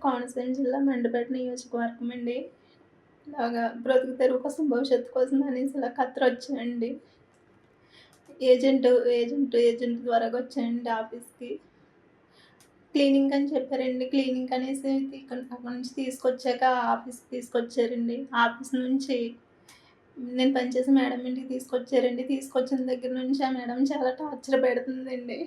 కోనసీమ జిల్లా మండపేట నియోజకవర్గం అండి. ఇలాగా బ్రతుకు తెరువు కోసం, భవిష్యత్తు కోసం అనేసి ఇలా కత్తరొచ్చానండి. ఏజెంట్ ద్వారాగా వచ్చానండి ఆఫీస్‌కి. క్లీనింగ్ అని చెప్పారండి. క్లీనింగ్ అనేసి అక్కడి నుంచి తీసుకొచ్చాక ఆఫీస్‌కి తీసుకొచ్చారండి. ఆఫీస్ నుంచి నేను పనిచేసే మేడం ఇంటికి తీసుకొచ్చారండి. తీసుకొచ్చిన దగ్గర నుంచి ఆ మేడం చాలా టార్చర్ పెడుతుందండి.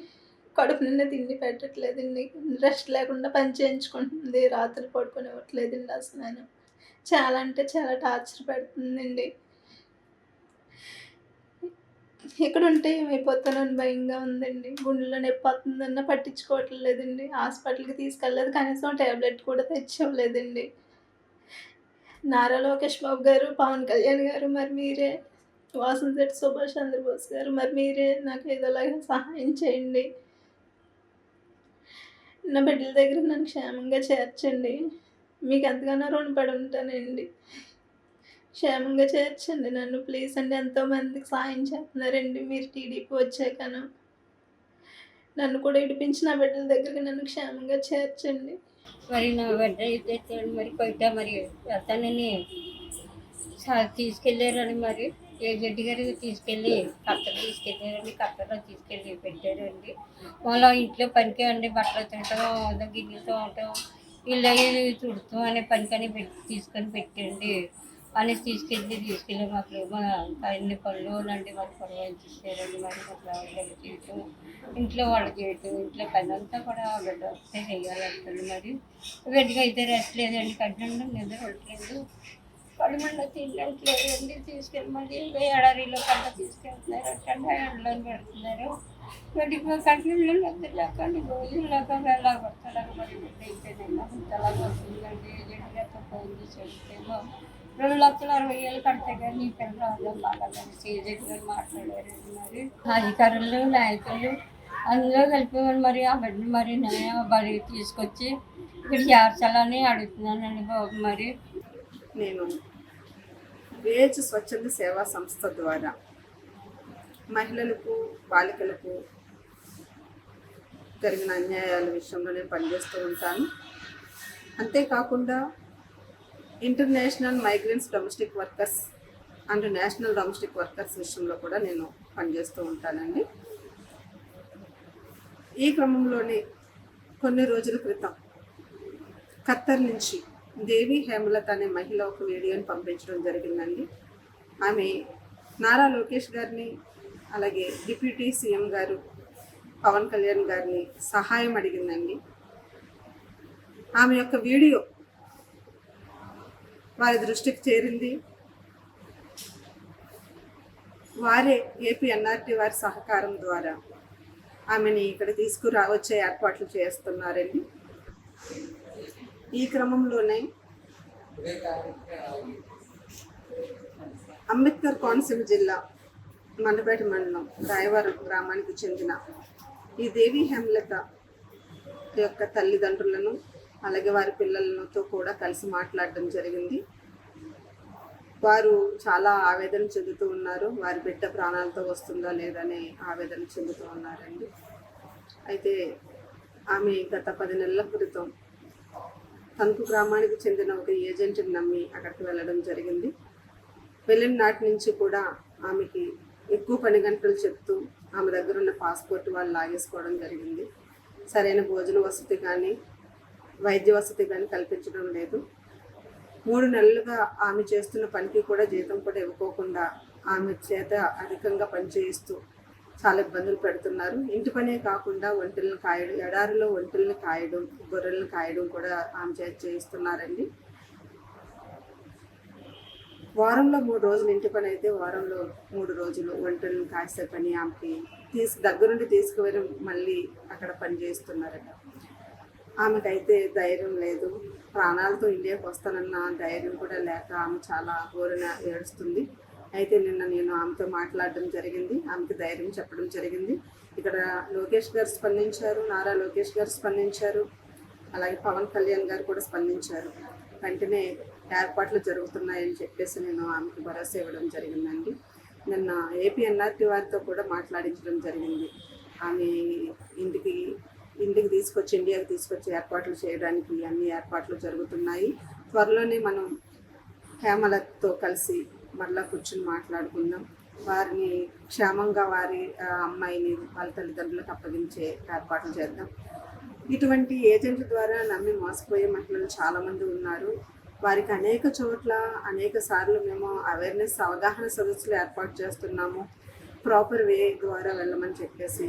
కడుపు నిండా తిండి పెట్టట్లేదండి. రెస్ట్ లేకుండా పని చేయించుకుంటుంది. రాత్రులు పడుకోనివ్వట్లేదండి అసలను. చాలా అంటే చాలా టార్చర్ పెడుతుందండి. ఇక్కడుంటే ఏమైపోతానోని భయంగా ఉందండి. గుండెలో నొప్పొస్తుందన్నా పట్టించుకోవట్లేదండి. హాస్పిటల్‌కి తీసుకెళ్ళలేదు. కనీసం టాబ్లెట్ కూడా తెచ్చివ్వలేదండి. నారా లోకేష్ బాబు గారు, పవన్ కళ్యాణ్ గారు మరి మీరే, వాసంశెట్టి సుభాష్ చంద్రబోస్ గారు మరి మీరే నాకు ఏదోలాగా సహాయం చేయండి. నా బిడ్డల దగ్గర నన్ను క్షేమంగా చేర్చండి. మీకెంతగానో రుణపడి ఉంటానండి. క్షేమంగా చేర్చండి నన్ను ప్లీజ్ అండి. ఎంతోమందికి సాయం చేస్తున్నారండి మీరు టీడీపీ వచ్చాకను. నన్ను కూడా ఇడిపించి నా బిడ్డల దగ్గరికి నన్ను క్షేమంగా చేర్చండి. మరి నా బిడ్డ అయితే మరి బయట మరి వెళ్తానని తీసుకెళ్ళారని మరి ఏజెంట్ గారు తీసుకెళ్ళి తీసుకెళ్ళారండి. కత్తలో తీసుకెళ్ళి పెట్టారండి. మళ్ళీ ఇంట్లో పనికి అండి బట్టలు తినటం, గిన్నెలు తోమటం, ఇల్లు అవి తుడతాం అనే పనికని తీసుకొని పెట్టండి అనేసి తీసుకెళ్ళి మాకు అన్ని పనులు అండి మాకు పొడవ ఇచ్చేసారండి. మరి మాకు చేయటం, ఇంట్లో వాళ్ళు చేయటం, ఇంట్లో పని అంతా కూడా బిడ్డ వస్తే చేయాలంటుంది. మరి బిడ్డకి అయితే రెస్ట్ లేదండి. కట్టిన నిద్ర ఉండట్లేదు. కడుపులో తినట్లేదండి. తీసుకెళ్ళి మళ్ళీ ఎడారిలో కట్ట తీసుకెళ్తున్నారు. అట్టండి ఎండలో పెడుతున్నారు. గడ్డికి కంటిలో నిద్ర లేకండి రోజులు లేక ఎలా పడతారు. మరి బిడ్డ అయితేనేమో ఇంతలా వస్తుందండి. ఏజెంట్ గారితో ఫోన్ చేసి అడిగితేమో 2,60,000 కడితే కానీ నీ పిల్ల రావడం బాగాలని ఏజెంట్ గారు మాట్లాడారండి. మరి అధికారులు, నాయకులు అందులో కలిపి మరి ఆ బిడ్డను మరి తీసుకొచ్చి ఇక్కడ చేర్చాలని అడుగుతున్నానండి బాబు. మరి నేను విలేజ్ స్వచ్ఛంద సేవా సంస్థ ద్వారా మహిళలకు, బాలికలకు జరిగిన అన్యాయాల విషయంలో నేను పనిచేస్తూ ఉంటాను. అంతేకాకుండా international migrants domestic workers and national domestic workers విషయంలో కూడా నేను పనిచేస్తూ ఉంటానండి. ఈ క్రమంలోనే కొన్ని రోజుల క్రితం ఖత్తర్ నుంచి దేవి హేమలత అనే మహిళ ఒక వీడియోని పంపించడం జరిగిందండి. ఆమె నారా లోకేష్ గారిని, అలాగే డిప్యూటీ సీఎం గారు పవన్ కళ్యాణ్ గారిని సహాయం అడిగిందండి. ఆమె యొక్క వీడియో వారి దృష్టికి చేరింది. వారే ఏపీ ఎన్ఆర్టీ వారి సహకారం ద్వారా ఆమెని ఇక్కడ వచ్చే ఏర్పాట్లు చేస్తున్నారండి. ఈ క్రమంలోనే అంబేద్కర్ కోనసీమ జిల్లా మండపేట మండలం రాయవరం గ్రామానికి చెందిన ఈ దేవి హేమలత యొక్క తల్లిదండ్రులను, అలాగే వారి పిల్లలతో కూడా కలిసి మాట్లాడడం జరిగింది. వారు చాలా ఆవేదన చెందుతూ ఉన్నారు. వారి బిడ్డ ప్రాణాలతో వస్తుందా లేదనే ఆవేదన చెందుతూ ఉన్నారండి. అయితే ఆమె గత 10 నెలల క్రితం తణుకు గ్రామానికి చెందిన ఒక ఏజెంట్ని నమ్మి అక్కడికి వెళ్ళడం జరిగింది. వెళ్ళిన నాటి నుంచి కూడా ఆమెకి ఎక్కువ పని గంటలు చెప్తూ ఆమె దగ్గర ఉన్న పాస్పోర్ట్ వాళ్ళు లాగేసుకోవడం జరిగింది. సరైన భోజన వసతి కానీ, వైద్య వసతి కానీ కల్పించడం లేదు. 3 నెలలుగా ఆమె చేస్తున్న పనికి కూడా జీతం కూడా ఇవ్వకోకుండా ఆమె చేత అధికంగా పనిచేయిస్తూ చాలా ఇబ్బందులు పెడుతున్నారు. ఇంటి పనే కాకుండా ఒంటెలను కాయడం, ఎడారిలో ఒంటెలను కాయడం, గొర్రెలను కాయడం కూడా ఆమె చేత చేయిస్తున్నారండి. వారంలో 3 రోజులు ఇంటి పని అయితే వారంలో 3 రోజులు ఒంటెలను కాసే పని ఆమెకి దగ్గరుండి తీసుకువెళ్ళి మళ్ళీ అక్కడ పని చేస్తున్నారట. ఆమెకైతే ధైర్యం లేదు. ప్రాణాలతో ఇండియాకి వస్తానన్న ధైర్యం కూడా లేక ఆమె చాలా ఘోరన ఏడుస్తుంది. అయితే నిన్న నేను ఆమెతో మాట్లాడడం జరిగింది. ఆమెకి ధైర్యం చెప్పడం జరిగింది. ఇక్కడ లోకేష్ గారు స్పందించారు, నారా లోకేష్ గారు స్పందించారు, అలాగే పవన్ కళ్యాణ్ గారు కూడా స్పందించారు. వెంటనే ఏర్పాట్లు జరుగుతున్నాయని చెప్పేసి నేను ఆమెకు భరోసా ఇవ్వడం జరిగిందండి. నిన్న ఏపీ ఎన్ఆర్టీ వారితో కూడా మాట్లాడించడం జరిగింది. ఆమె ఇంటికి ఇంటికి తీసుకొచ్చి ఇండియాకి తీసుకొచ్చి ఏర్పాట్లు చేయడానికి అన్ని ఏర్పాట్లు జరుగుతున్నాయి. త్వరలోనే మనం హేమలతో కలిసి మరలా కూర్చుని మాట్లాడుకుందాం. వారిని క్షేమంగా వారి అమ్మాయిని వాళ్ళ తల్లిదండ్రులకు అప్పగించే ఏర్పాట్లు చేద్దాం. ఇటువంటి ఏజెంట్ల ద్వారా నమ్మి మోసపోయే మహిళలు చాలామంది ఉన్నారు. వారికి అనేక చోట్ల అనేక సార్లు మేము అవేర్నెస్ అవగాహన సదస్సులు ఏర్పాటు చేస్తున్నాము. ప్రాపర్ వే ద్వారా వెళ్ళమని చెప్పేసి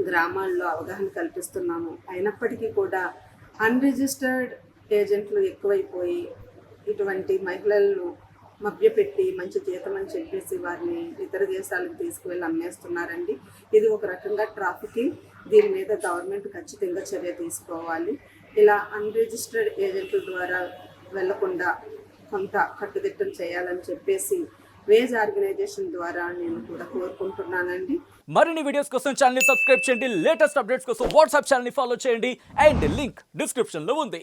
గ్రామాల్లో అవగాహన కల్పిస్తున్నాము. అయినప్పటికీ కూడా అన్రిజిస్టర్డ్ ఏజెంట్లు ఎక్కువైపోయి ఇటువంటి మహిళలను మభ్యపెట్టి మంచి జీతం అని చెప్పేసి వారిని ఇతర దేశాలకు తీసుకువెళ్ళి అమ్మేస్తున్నారండి. ఇది ఒక రకంగా ట్రాఫికింగ్. దీని మీద గవర్నమెంట్ ఖచ్చితంగా చర్య తీసుకోవాలి. ఇలా అన్రిజిస్టర్డ్ ఏజెంట్ల ద్వారా వెళ్లకుండా కొంత కట్టుదిట్టం చేయాలని చెప్పేసి వేజ్ ఆర్గనైజేషన్ ద్వారా నేను కూడా కోరుకుంటున్నానండి. మరిన్ని వీడియోస్ కోసం ఛానల్ ని సబ్స్క్రైబ్ చేయండి. లేటెస్ట్ అప్డేట్స్ కోసం వాట్సాప్ ఛానల్ ని ఫాలో చేయండి. అండ్ లింక్ డిస్క్రిప్షన్ లో ఉంది.